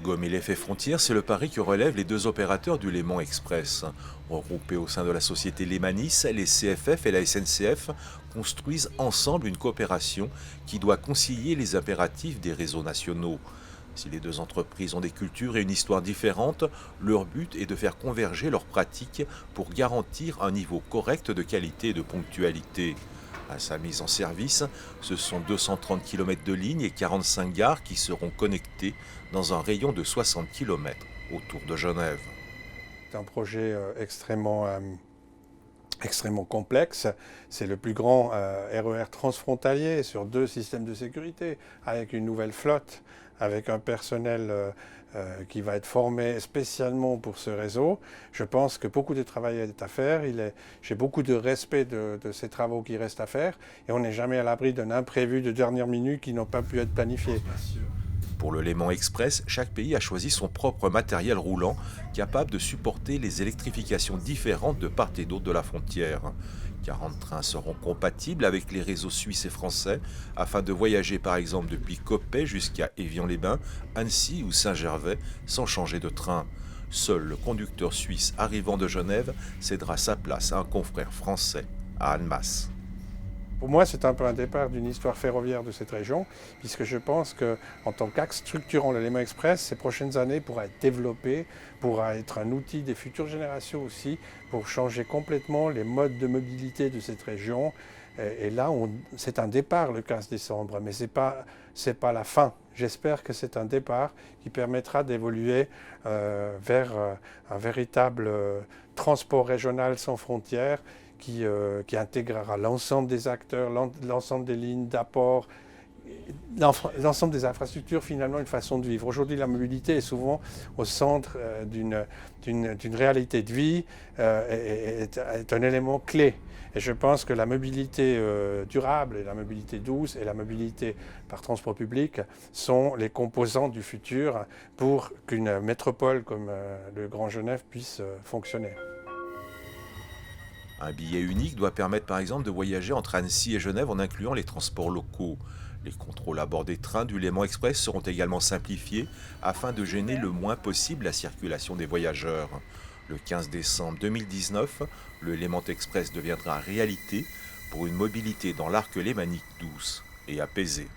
Gommer l'effet frontière, c'est le pari que relèvent les deux opérateurs du Léman Express. Regroupés au sein de la société Lémanis, les CFF et la SNCF construisent ensemble une coopération qui doit concilier les impératifs des réseaux nationaux. Si les deux entreprises ont des cultures et une histoire différentes, leur but est de faire converger leurs pratiques pour garantir un niveau correct de qualité et de ponctualité. À sa mise en service, ce sont 230 km de lignes et 45 gares qui seront connectées dans un rayon de 60 km autour de Genève. C'est un projet extrêmement complexe. C'est le plus grand RER transfrontalier sur deux systèmes de sécurité, avec une nouvelle flotte, avec un personnel qui va être formé spécialement pour ce réseau. Je pense que beaucoup de travail est à faire. J'ai beaucoup de respect de ces travaux qui restent à faire et on n'est jamais à l'abri d'un imprévu de dernière minute qui n'ont pas pu être planifiés. Pour le Léman Express, chaque pays a choisi son propre matériel roulant capable de supporter les électrifications différentes de part et d'autre de la frontière. 40 trains seront compatibles avec les réseaux suisses et français afin de voyager par exemple depuis Coppet jusqu'à Évian-les-Bains, Annecy ou Saint-Gervais sans changer de train. Seul le conducteur suisse arrivant de Genève cédera sa place à un confrère français, à Annemasse. Pour moi, c'est un peu un départ d'une histoire ferroviaire de cette région, puisque je pense qu'en tant qu'axe structurant le Léman Express, ces prochaines années pourra être développé, pourra être un outil des futures générations aussi, pour changer complètement les modes de mobilité de cette région. Et là, c'est un départ le 15 décembre, mais ce n'est pas la fin. J'espère que c'est un départ qui permettra d'évoluer vers un véritable transport régional sans frontières qui intégrera l'ensemble des acteurs, l'ensemble des lignes d'apport, l'ensemble des infrastructures, finalement une façon de vivre. Aujourd'hui, la mobilité est souvent au centre d'une réalité de vie, est un élément clé. Et je pense que la mobilité durable et la mobilité douce et la mobilité par transport public sont les composants du futur pour qu'une métropole comme le Grand Genève puisse fonctionner. Un billet unique doit permettre par exemple de voyager entre Annecy et Genève en incluant les transports locaux. Les contrôles à bord des trains du Léman Express seront également simplifiés afin de gêner le moins possible la circulation des voyageurs. Le 15 décembre 2019, le Léman Express deviendra réalité pour une mobilité dans l'arc lémanique douce et apaisée.